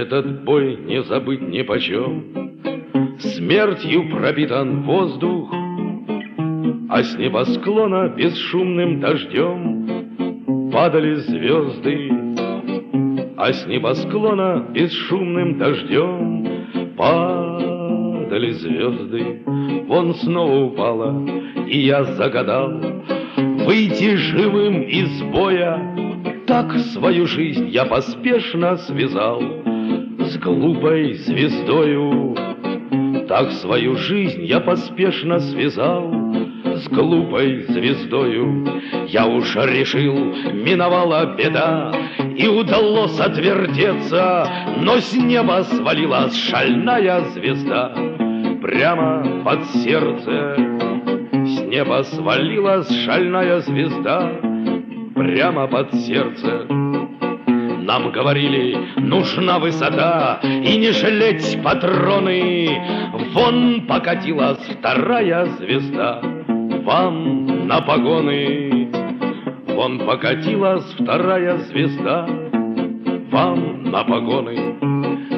Этот бой не забыть нипочем. Смертью пропитан воздух, а с небосклона бесшумным дождем падали звезды, а с небосклона бесшумным дождем падали звезды. Вон снова упала, и я загадал выйти живым из боя. Так свою жизнь я поспешно связал с глупой звездою. Так свою жизнь я поспешно связал с глупой звездою. Я уж решил, миновала беда, и удалось отвертеться, но с неба свалилась шальная звезда прямо под сердце. С неба свалилась шальная звезда прямо под сердце. Нам говорили, нужна высота и не жалеть патроны. Вон покатилась вторая звезда вам на погоны. Вон покатилась вторая звезда вам на погоны.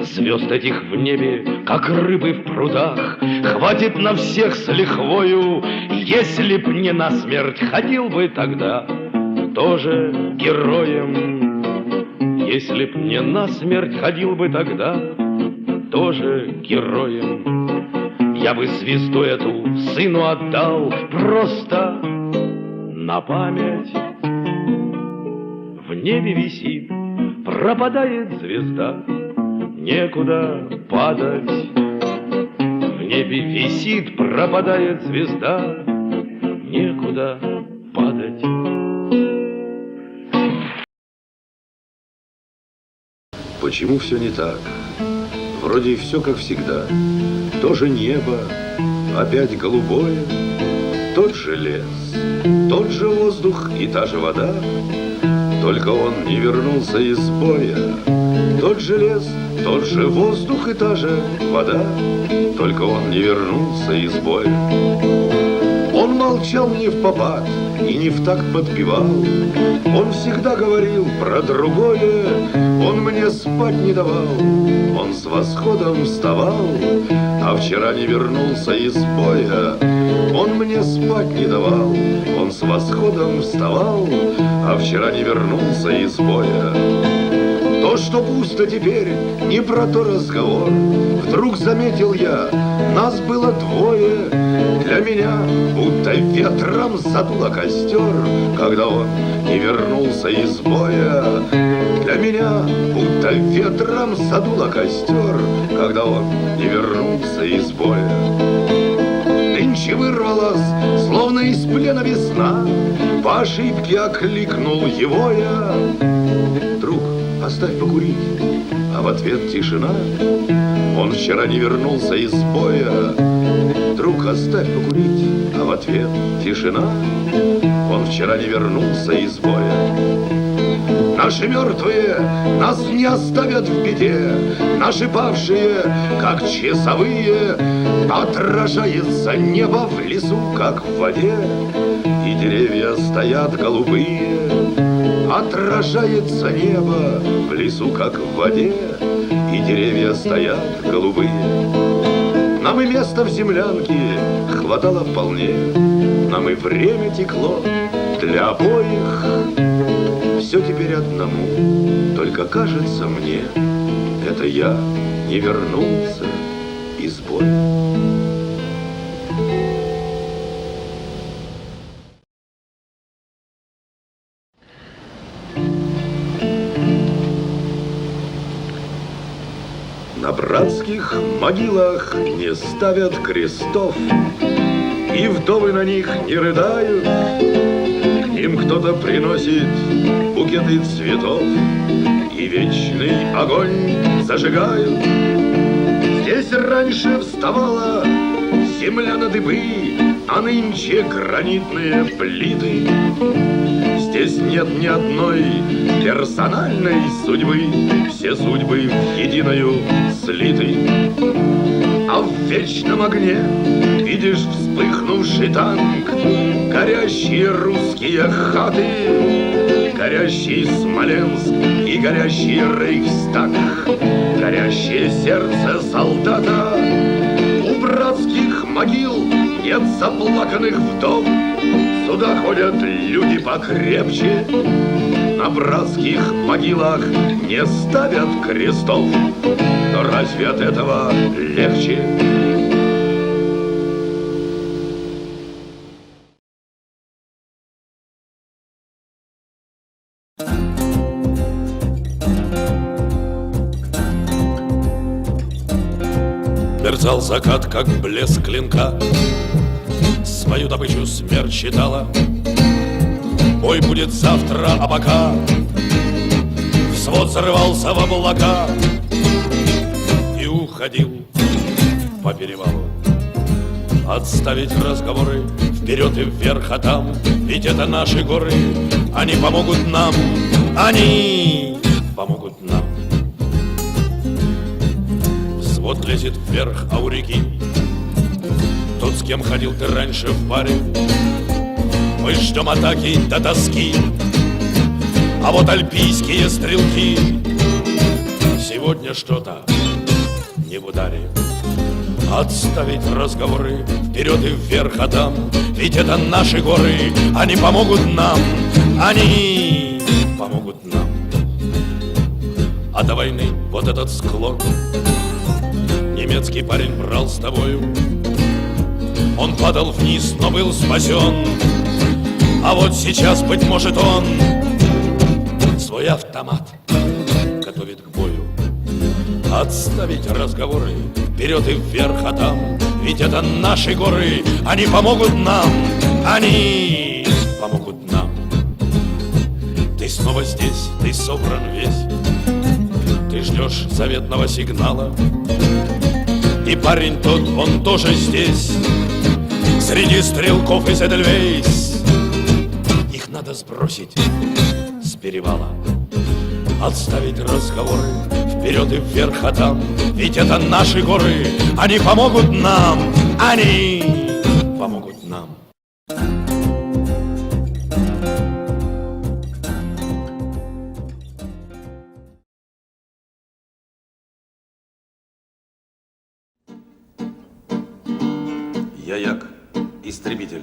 Звезд этих в небе, как рыбы в прудах, хватит на всех с лихвою. Если б не насмерть, ходил бы тогда тоже героем. Если б не насмерть, ходил бы тогда тоже героем. Я бы звезду эту сыну отдал просто на память. В небе висит, пропадает звезда, некуда падать. В небе висит, пропадает звезда, некуда падать. Почему все не так? Вроде все как всегда. То же небо, опять голубое, тот же лес, тот же воздух и та же вода. Только он не вернулся из боя. Тот же лес, тот же воздух и та же вода. Только он не вернулся из боя. Он молчал не впопад и не в такт подпевал. Он всегда говорил про другое. Он мне спать не давал. Он с восходом вставал, а вчера не вернулся из боя. Он мне спать не давал. Он с восходом вставал, а вчера не вернулся из боя. То, что пусто теперь, не про то разговор. Вдруг заметил я, нас было двое. Для меня будто ветром задуло костер, когда он не вернулся из боя. Для меня будто ветром задуло костер, когда он не вернулся из боя. Нынче вырвалась, словно из плена весна, по ошибке окликнул его я. Друг, оставь покурить, а в ответ тишина. Он вчера не вернулся из боя. Друг, оставь покурить, а в ответ тишина. Он вчера не вернулся из боя. Наши мертвые нас не оставят в беде. Наши павшие, как часовые, отражается небо в лесу, как в воде. И деревья стоят голубые. Отражается небо в лесу, как в воде. И деревья стоят голубые. Нам и места в землянке хватало вполне. Нам и время текло для обоих. Все теперь одному, только кажется мне, это я не вернулся из боя. На братских могилах не ставят крестов, и вдовы на них не рыдают. К ним кто-то приносит букеты цветов, и вечный огонь зажигают. Здесь раньше вставала земля на дыбы, а нынче гранитные плиты. Здесь нет ни одной персональной судьбы, все судьбы в единую слиты. А в вечном огне видишь вспыхнувший танк, горящие русские хаты, горящий Смоленск и горящий Рейхстаг, горящее сердце солдата. У братских могил нет заплаканных вдов, сюда ходят люди покрепче, на братских могилах не ставят крестов. Но разве от этого легче? Мерцал закат, как блеск клинка, свою добычу смерть считала. Бой будет завтра, а пока взвод зарывался в облака и уходил по перевалу. Отставить разговоры вперед и вверх, а там ведь это наши горы. Они помогут нам, они помогут нам. Взвод лезет вверх, а у реки тот, с кем ходил ты раньше в паре. Мы ждем атаки до тоски, а вот альпийские стрелки сегодня что-то не в ударе. Отставить разговоры вперед и вверх, а там ведь это наши горы. Они помогут нам, они помогут нам. А до войны вот этот склон немецкий парень брал с тобою. Он падал вниз, но был спасен. А вот сейчас, быть может, он свой автомат готовит к бою. Отставить разговоры вперед и вверх, а там ведь это наши горы. Они помогут нам, они помогут нам. Ты снова здесь, ты собран весь, ты ждешь заветного сигнала. И парень тот, он тоже здесь, среди стрелков из Эдельвейс. Их надо сбросить с перевала. Отставить разговоры вперед и вверх, а там ведь это наши горы. Они помогут нам, они помогут нам. Я як истребитель,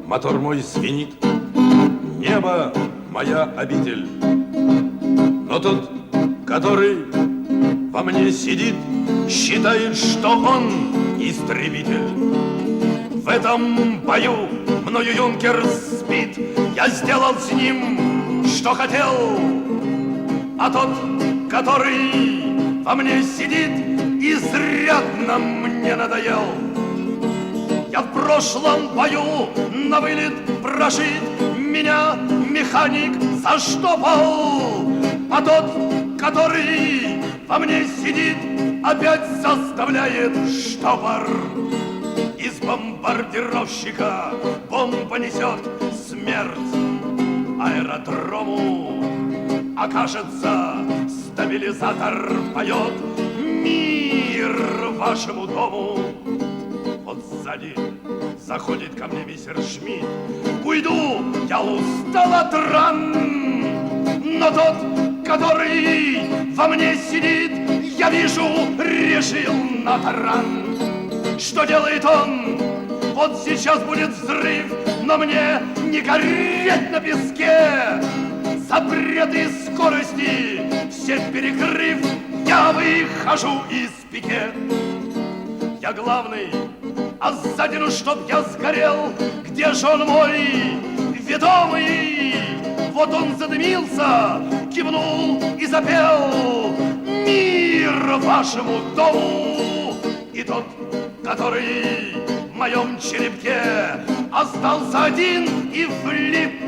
мотор мой звенит, небо моя обитель. Но тот, который во мне сидит, считает, что он истребитель. В этом бою мною юнкер сбит, я сделал с ним, что хотел. А тот, который во мне сидит, изрядно мне надоел. Я в прошлом бою на вылет прошит, меня механик заштопал. А тот, который во мне сидит, опять заставляет штопор. Из бомбардировщика бомба несет смерть аэродрому. Окажется, стабилизатор поет мир вашему дому. Вот сзади заходит ко мне мистер Шмидт. Уйду, я устал от ран. Но тот, который во мне сидит, я вижу, решил на таран. Что делает он? Вот сейчас будет взрыв, но мне не гореть на песке. Запреты скорости все перекрыв, я выхожу из пике. Я главный, а сзади, ну чтоб я сгорел. Где же он мой ведомый? Вот он задымился, кивнул и запел мир вашему дому. И тот, который в моем черепке остался один и влип,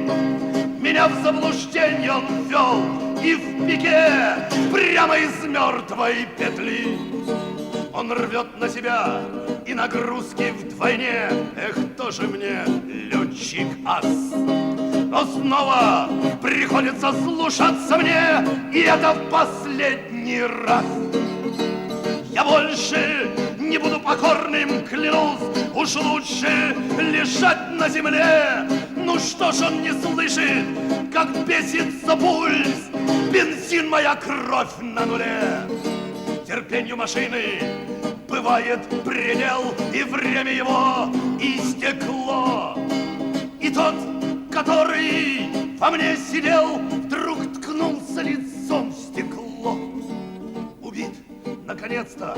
меня в заблуждение он ввел и в пике прямо из мертвой петли. Он рвет на себя и нагрузки вдвойне. Эх, тоже мне летчик-ас. Но снова приходится слушаться мне, и это в последний раз. Я больше не буду покорным, клянусь, уж лучше лежать на земле. Ну что ж он не слышит, как бесится пульс, бензин, моя кровь на нуле. Терпению машины бывает предел, и время его истекло. И тот, который во мне сидел, вдруг ткнулся лицом в стекло. Убит, наконец-то,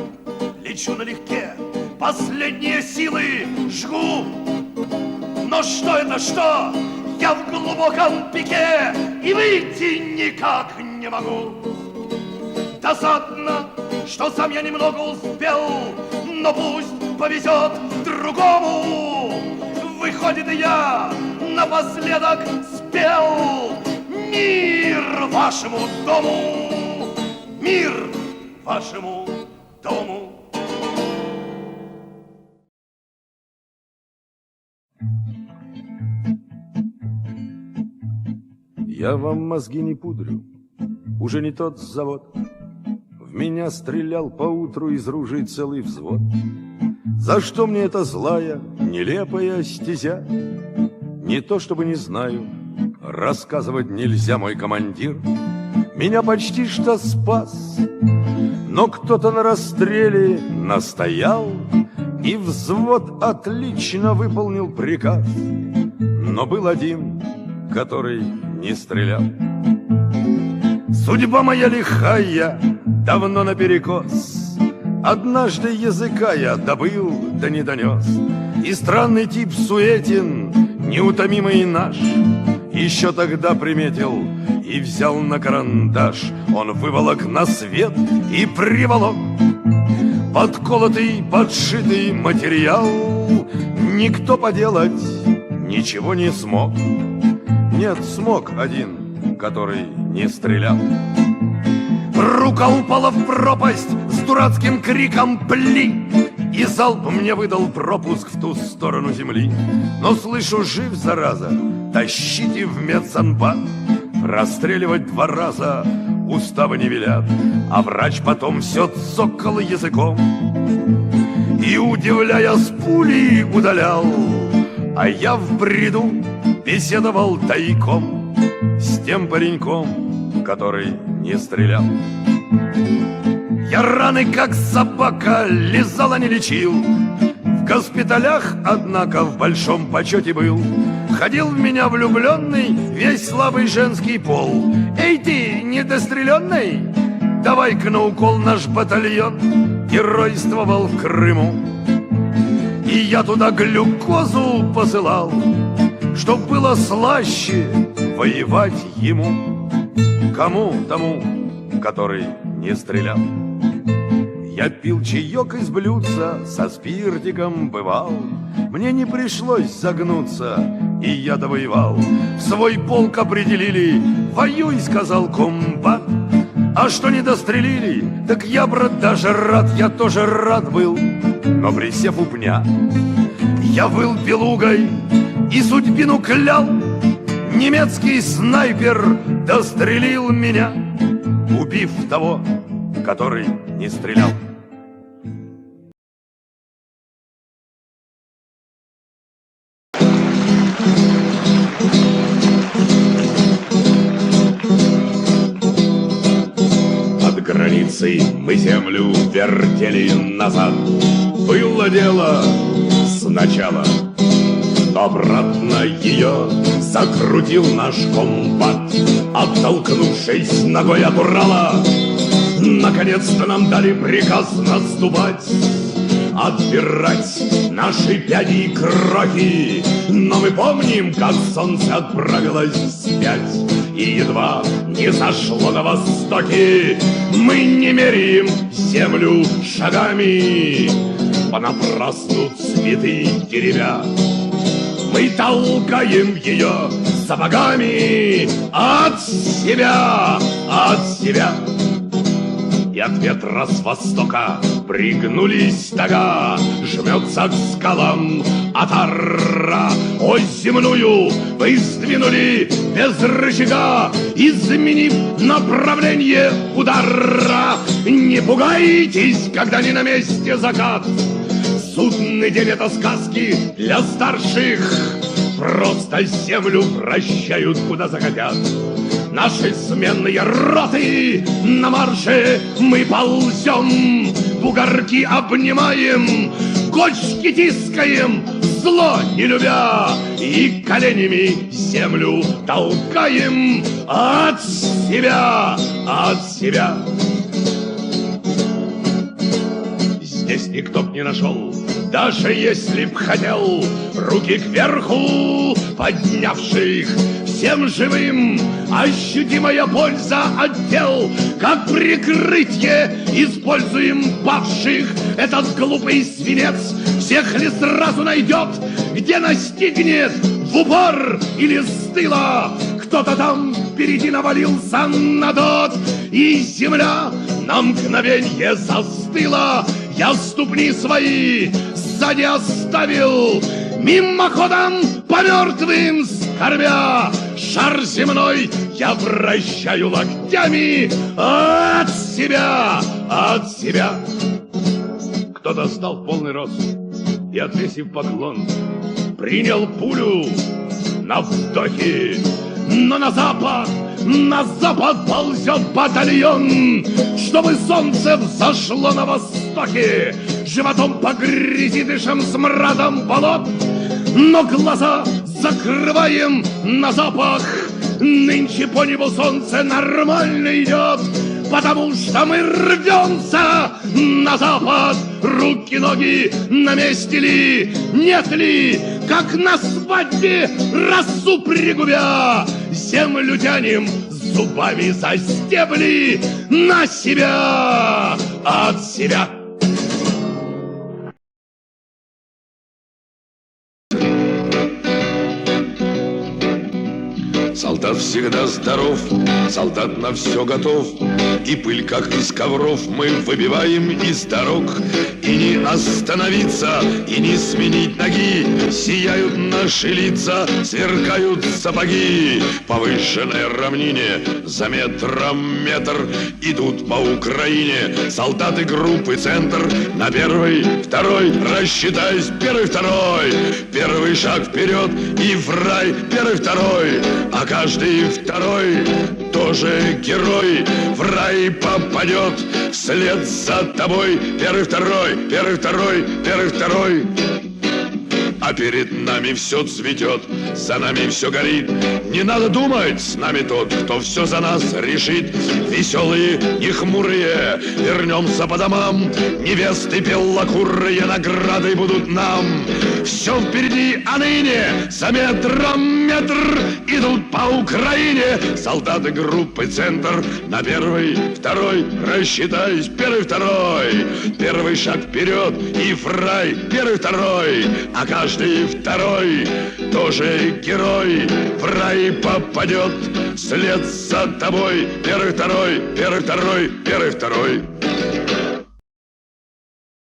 лечу налегке, последние силы жгу. Но что это, что? Я в глубоком пике и выйти никак не могу. Досадно, что сам я немного успел, но пусть повезет другому. Выходит, я напоследок спел: мир вашему дому, мир вашему дому. Я вам мозги не пудрю, уже не тот завод. В меня стрелял поутру из ружей целый взвод. За что мне эта злая, нелепая стезя? Не то чтобы не знаю, рассказывать нельзя, мой командир меня почти что спас. Но кто-то на расстреле настоял, и взвод отлично выполнил приказ. Но был один, который не стрелял. Судьба моя лихая, давно наперекос. Однажды языка я добыл, да не донес. И странный тип суетен, неутомимый наш, еще тогда приметил и взял на карандаш. Он выволок на свет и приволок подколотый, подшитый материал. Никто поделать ничего не смог. Нет, смог один, который не стрелял. Рука упала в пропасть с дурацким криком «Пли!», и залп мне выдал пропуск в ту сторону земли. Но слышу, жив, зараза, тащите в медсанбат. Расстреливать 2 раза уставы не велят. А врач потом все цокал языком и, удивляя, с пули удалял. А я в бреду беседовал тайком с тем пареньком, который не стрелял. Я раны, как собака, лизал, а не лечил. В госпиталях, однако, в большом почете был. Ходил в меня влюбленный весь слабый женский пол. Эй ты, недостреленный, давай-ка на укол наш батальон геройствовал в Крыму. И я туда глюкозу посылал, чтоб было слаще воевать ему. Кому? Тому, который не стрелял. Я пил чаек из блюдца, со спиртиком бывал. Мне не пришлось загнуться, и я довоевал. В свой полк определили, воюй, сказал комбат. А что не дострелили, так я, брат, даже рад. Я тоже рад был, но присев у пня, я выл белугой и судьбину клял. Немецкий снайпер дострелил меня, убив того, который не стрелял. От границы мы землю вертели назад. Было дело сначала, но обратно ее закрутил наш комбат. Оттолкнувшись ногой от Урала, наконец-то нам дали приказ наступать, отбирать наши пяди и крохи. Но мы помним, как солнце отправилось вспять, и едва не зашло на востоке. Мы не меряем землю шагами, понапрасну цветы деревья. Мы толкаем ее сапогами от себя, от себя. И от ветра с востока пригнулись тага, жмется к скалам отара. Ось земную вы сдвинули без рычага, изменив направление удара. Не пугайтесь, когда не на месте закат. Судный день — это сказки для старших. Просто землю вращают, куда захотят. Наши сменные роты на марше, мы ползем, бугорки обнимаем, кочки тискаем, зло не любя, и коленями землю толкаем от себя, от себя. Здесь никто б не нашел, даже если б хотел, руки кверху поднявших. Всем живым ощутимая польза от дел, как прикрытие используем павших. Этот глупый свинец всех ли сразу найдет, где настигнет в упор или с тыла. Кто-то там впереди навалился на тот, и земля на мгновенье застыла. Я ступни свои сзади оставил, мимоходом по мертвым скорбя. Шар земной я вращаю локтями от себя, от себя. Кто-то стал в полный рост и, отвесив поклон, принял пулю на вдохе. Но на запад ползет батальон, чтобы солнце взошло на востоке. Животом по грязи дышим смрадом болот, но глаза закрываем на запах. Нынче по небу солнце нормально идет, потому что мы рвемся на запад. Руки, ноги на месте ли, нет ли, как на свадьбе росу пригубя. Землю тянем зубами за стебли на себя, от себя. Солдат всегда здоров, солдат на все готов, и пыль, как из ковров, мы выбиваем из дорог. И не остановиться, и не сменить ноги, сияют наши лица, сверкают сапоги. По повышенной равнине за метром метр идут по Украине солдаты группы «Центр». На первый, второй, рассчитаюсь, первый, второй. Первый шаг вперед и в рай, первый, второй. А каждый второй тоже герой в рай попадет вслед за тобой. Первый, второй, первый, второй, первый, второй. А перед нами все цветет, за нами все горит. Не надо думать, с нами тот, кто все за нас решит. Веселые, не хмурые, вернемся по домам. Невесты белокурые наградой будут нам. Все впереди, а ныне за метром метр идут по Украине солдаты группы «Центр». На первый, второй, рассчитаюсь, первый, второй. Первый шаг вперед и в рай, первый, второй. А каждый второй тоже герой в рай попадет вслед за тобой. Первый, второй, первый, второй, первый, второй.